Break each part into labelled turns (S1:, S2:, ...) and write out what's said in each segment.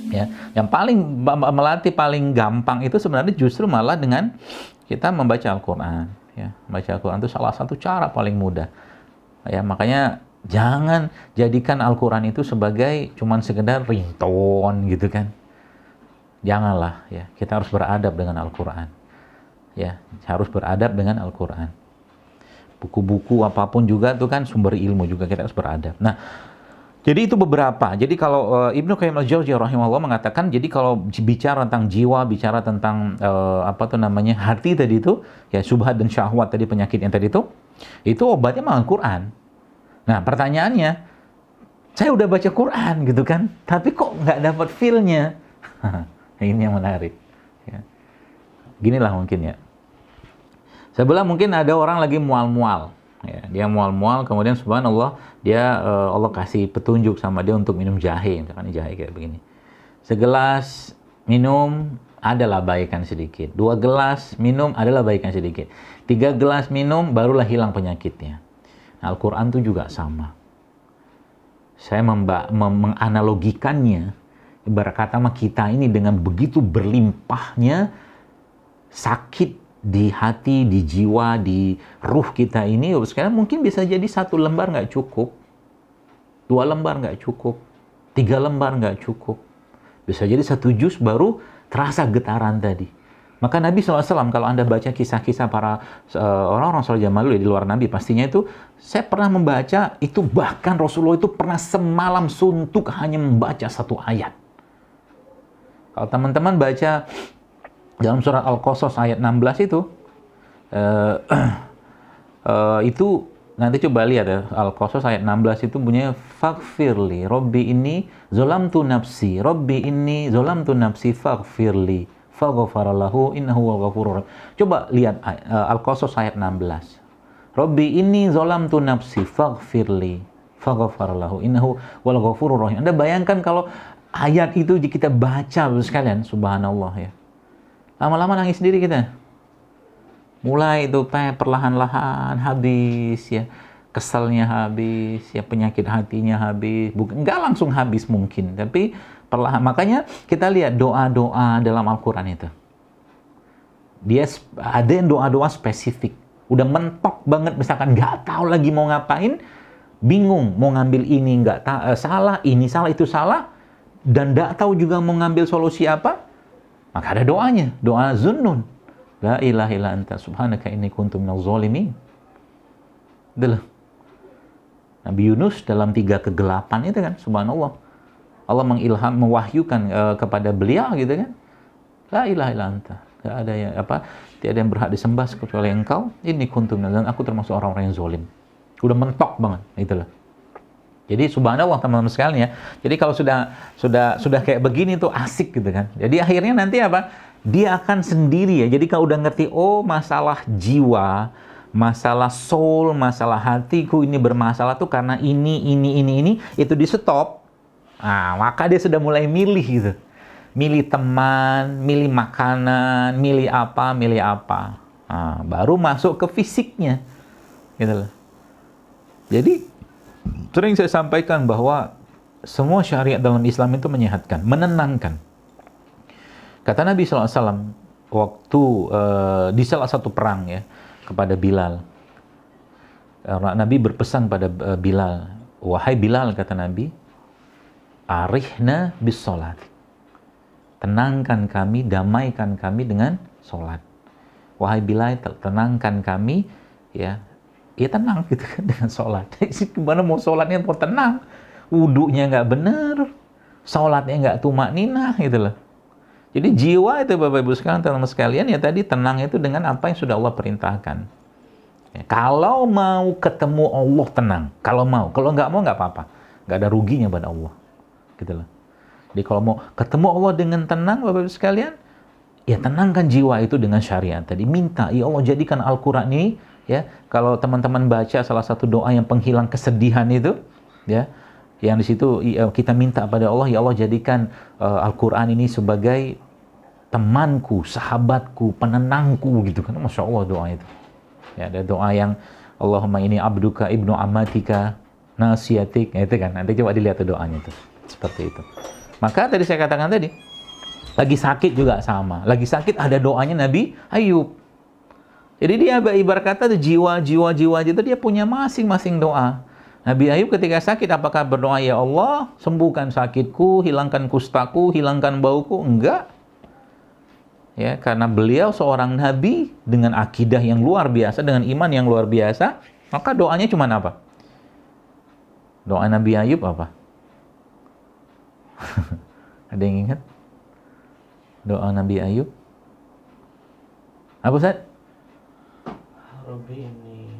S1: Ya, yang melatih paling gampang itu sebenarnya justru malah dengan kita membaca Al-Quran. Ya, membaca Al-Quran itu salah satu cara paling mudah. Ya, makanya jangan jadikan Al-Quran itu sebagai cuman sekedar ringtone gitu kan. Janganlah, ya. Kita harus beradab dengan Al-Quran. Ya, harus beradab dengan Al-Quran. Buku-buku apapun juga itu kan sumber ilmu juga, kita harus beradab. Nah, jadi itu beberapa. Jadi kalau Ibnu Qayyim al-Jauziyah rahimahullah mengatakan, jadi kalau bicara tentang jiwa, bicara tentang hati tadi itu, ya syubhat dan syahwat tadi, penyakit yang tadi itu obatnya mah Al-Quran. Nah, pertanyaannya, saya udah baca Quran gitu kan, tapi kok nggak dapat feel-nya? Ini yang menarik. Ya. Ginilah mungkin ya. Sebelah mungkin ada orang lagi mual-mual. Ya, dia mual-mual, kemudian subhanallah, Allah kasih petunjuk sama dia untuk minum jahe. Misalkan jahe kayak begini. Segelas minum, adalah baikan sedikit. 2 gelas minum, adalah baikan sedikit. 3 gelas minum, barulah hilang penyakitnya. Nah, Al-Quran itu juga sama. Saya menganalogikannya, ibarat kata kita ini dengan begitu berlimpahnya sakit di hati, di jiwa, di ruh kita ini, sekarang mungkin bisa jadi 1 lembar nggak cukup, 2 lembar nggak cukup, 3 lembar nggak cukup. Bisa jadi 1 juz baru terasa getaran tadi. Maka Nabi SAW, kalau Anda baca kisah-kisah para orang-orang saleh zaman dulu di luar Nabi, pastinya itu, saya pernah membaca, itu bahkan Rasulullah itu pernah semalam suntuk hanya membaca 1 ayat. Kalau teman-teman baca dalam surat Al-Qasas ayat 16 itu nanti coba lihat ya, Al-Qasas ayat 16 itu bunyinya faghfirli rabbi inni zalamtu nafsi rabbi inni zalamtu nafsi faghfirli faghfaralahu innahu wal ghafurur rahim. Coba lihat Al-Qasas ayat 16. Rabbi inni zalamtu nafsi faghfirli faghfaralahu innahu wal ghafurur rahim. Anda bayangkan kalau ayat itu kita baca sekalian, subhanallah ya. Lama-lama nangis sendiri kita. Mulai itu perlahan-lahan habis ya. Kesalnya habis, ya penyakit hatinya habis. Enggak langsung habis mungkin, tapi perlahan. Makanya kita lihat doa-doa dalam Al-Quran itu. Dia ada yang doa-doa spesifik. Udah mentok banget, misalkan nggak tahu lagi mau ngapain, bingung mau ngambil ini salah, ini salah, itu salah, dan nggak tahu juga mau ngambil solusi apa. Maka ada doanya, doa Zunnun. La ilaha illa anta subhanaka inni kuntu minaz zalimin. Itulah. Nabi Yunus dalam 3 kegelapan itu kan, subhanallah. Allah mewahyukan kepada beliau gitu kan. La ilaha illa anta. Enggak ada yang tiada yang berhak disembah kecuali Engkau. Inni kuntu minaz, dan aku termasuk orang-orang yang zalim. Udah mentok banget, itulah. Jadi subhanallah teman-teman sekalian ya. Jadi kalau sudah kayak begini tuh asik gitu kan. Jadi akhirnya nanti apa? Dia akan sendiri ya. Jadi kalau udah ngerti, oh masalah jiwa, masalah soul, masalah hatiku ini bermasalah tuh karena ini, itu di stop. Nah, maka dia sudah mulai milih gitu. Milih teman, milih makanan, milih apa. Nah, baru masuk ke fisiknya. Gitu loh. Jadi sering saya sampaikan bahwa semua syariat dalam Islam itu menyehatkan, menenangkan. Kata Nabi SAW waktu di salah satu perang ya kepada Bilal. Nabi berpesan pada Bilal, wahai Bilal, kata Nabi, arihna bis sholat. Tenangkan kami, damaikan kami dengan sholat. Wahai Bilal, tenangkan kami ya tenang gitu kan dengan sholat. Gimana mau sholatnya mau tenang? Wudunya nggak bener, sholatnya nggak tumakninah gitu loh. Jadi jiwa itu Bapak Ibu sekalian, teman-teman sekalian ya tadi tenang itu dengan apa yang sudah Allah perintahkan. Ya, kalau mau ketemu Allah tenang, kalau nggak mau nggak apa-apa, nggak ada ruginya pada Allah, gitu loh. Jadi kalau mau ketemu Allah dengan tenang Bapak Ibu sekalian, ya tenangkan jiwa itu dengan syariat tadi. Minta ya Allah jadikan Al-Quran ini ya, kalau teman-teman baca salah satu doa yang penghilang kesedihan itu, ya, yang di situ kita minta pada Allah, ya Allah jadikan Al-Quran ini sebagai temanku, sahabatku, penenangku, gitu kan, masya Allah doa itu. Ya, ada doa yang Allahumma ini abduka ibnu amatika nasiyatik, itu kan. Nanti coba dilihat doanya itu, seperti itu. Maka tadi saya katakan tadi, lagi sakit juga sama. Lagi sakit ada doanya Nabi Ayub. Jadi dia ibarat kata jiwa-jiwa itu dia punya masing-masing doa. Nabi Ayub ketika sakit apakah berdoa, ya Allah sembuhkan sakitku, hilangkan kustaku, hilangkan bauku? Enggak. Ya, karena beliau seorang nabi dengan akidah yang luar biasa, dengan iman yang luar biasa, maka doanya cuma apa? Doa Nabi Ayub apa? Ada yang ingat? Doa Nabi Ayub? Apa Ustaz?
S2: Robbi ini.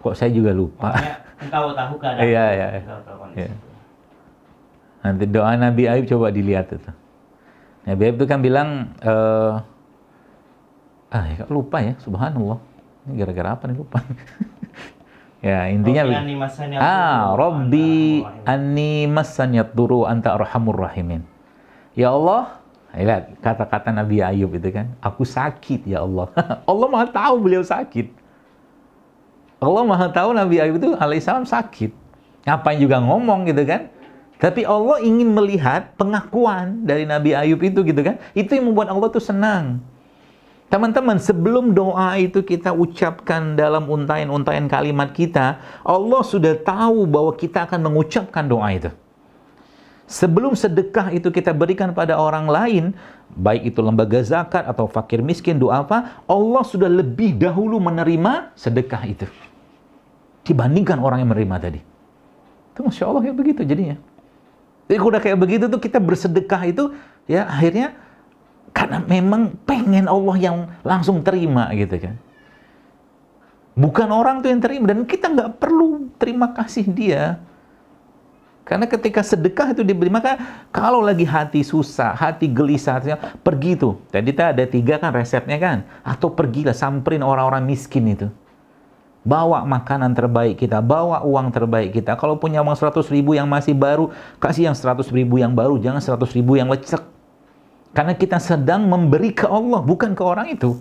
S1: Kok saya juga lupa.
S2: Engkau tahu keadaan.
S1: Iya. Nanti doa Nabi Ayub coba dilihat itu. Nabi Ayub itu kan bilang, ya lupa ya, subhanallah. Ini gara-gara apa nih lupa? Ya intinya, Rabbi anni massanyat duru anta arhamur rahimin. Ya Allah, lihat kata-kata Nabi Ayub itu kan, aku sakit ya Allah. Allah Maha tahu beliau sakit. Allah Maha tahu Nabi Ayub itu alaihissalam sakit. Ngapain juga ngomong gitu kan? Tapi Allah ingin melihat pengakuan dari Nabi Ayub itu gitu kan. Itu yang membuat Allah tuh senang. Teman-teman, sebelum doa itu kita ucapkan dalam untayan-untayan kalimat kita, Allah sudah tahu bahwa kita akan mengucapkan doa itu. Sebelum sedekah itu kita berikan pada orang lain, baik itu lembaga zakat atau fakir miskin, doa apa, Allah sudah lebih dahulu menerima sedekah itu dibandingkan orang yang menerima tadi. Itu Masya Allah kayak begitu jadinya. Jadi udah kayak begitu tuh kita bersedekah itu, ya akhirnya karena memang pengen Allah yang langsung terima gitu kan. Bukan orang tuh yang terima, dan kita nggak perlu terima kasih dia. Karena ketika sedekah itu diberi, maka kalau lagi hati susah, hati gelisah, pergi tuh. Tadi ada 3 kan resepnya kan. Atau pergilah samperin orang-orang miskin itu. Bawa makanan terbaik kita, bawa uang terbaik kita. Kalau punya uang 100.000 yang masih baru, kasih yang 100.000 yang baru, jangan 100.000 yang lecek. Karena kita sedang memberi ke Allah, bukan ke orang itu.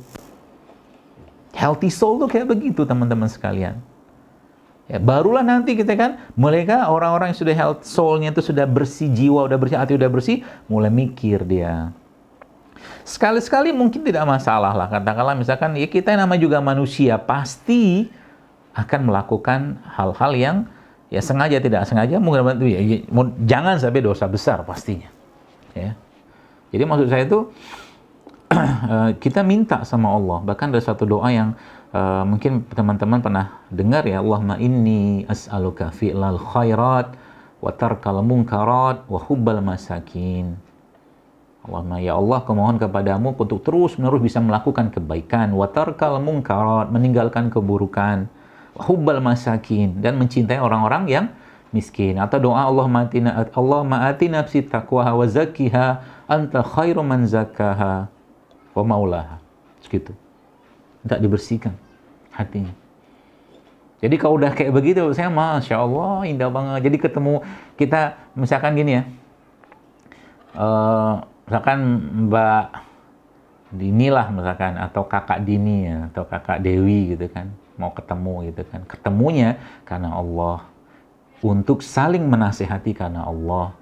S1: Healthy soul tuh kayak begitu teman-teman sekalian. Ya, barulah nanti kita kan, mereka orang-orang yang sudah health soul-nya itu sudah bersih, jiwa udah bersih, hati udah bersih, mulai mikir dia. Sekali-sekali mungkin tidak masalah lah, katakanlah misalkan ya kita namanya juga manusia, pasti akan melakukan hal-hal yang ya sengaja tidak sengaja, mungkin jangan sampai dosa besar pastinya. Ya. Jadi maksud saya itu kita minta sama Allah. Bahkan ada satu doa yang mungkin teman-teman pernah dengar ya, Allahumma inni as'aluka fi'lal khairat wa tarkal munkarat wa hubbal masakin. Allahumma ya Allah, aku mohon kepadamu untuk terus-menerus bisa melakukan kebaikan, wa tarkal munkarat, meninggalkan keburukan, wa hubbal masakin, dan mencintai orang-orang yang miskin. Atau doa Allahumma ati nafsi taqwaha wa zakkiha anta khairu man zakkaha wa maulaha. Segitu. Minta dibersihkan hatinya. Jadi kalau udah kayak begitu, saya Masya Allah, indah banget. Jadi ketemu kita, misalkan gini ya, misalkan Mbak Dini lah misalkan, atau kakak Dini ya, atau kakak Dewi gitu kan, mau ketemu gitu kan. Ketemunya karena Allah, untuk saling menasihati karena Allah.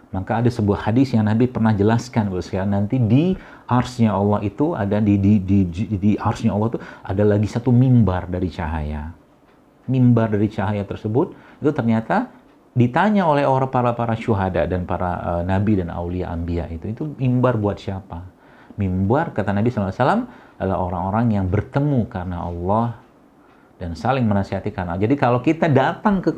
S1: Maka ada sebuah hadis yang Nabi pernah jelaskan, nanti di arsy-nya Allah itu ada di arsy-nya Allah itu ada lagi satu mimbar dari cahaya. Mimbar dari cahaya tersebut itu ternyata ditanya oleh para syuhada dan para nabi dan aulia anbiya itu mimbar buat siapa? Mimbar kata Nabi SAW adalah orang-orang yang bertemu karena Allah dan saling menasihati karena Allah. Jadi kalau kita datang ke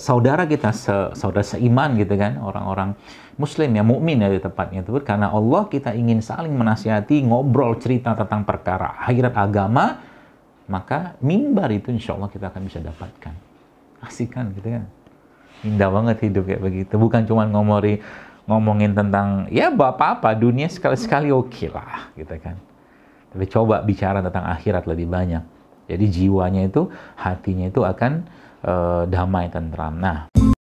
S1: saudara kita, saudara seiman gitu kan, orang-orang muslim yang mukmin ya di tempatnya itu, karena Allah kita ingin saling menasihati, ngobrol cerita tentang perkara akhirat agama, maka mimbar itu insya Allah kita akan bisa dapatkan. Asik kan gitu kan. Indah banget hidup kayak begitu. Bukan cuma ngomongin tentang ya apa-apa, dunia sekali-sekali oke lah gitu kan. Tapi coba bicara tentang akhirat lebih banyak. Jadi jiwanya itu, hatinya itu akan damai, tentram. Nah,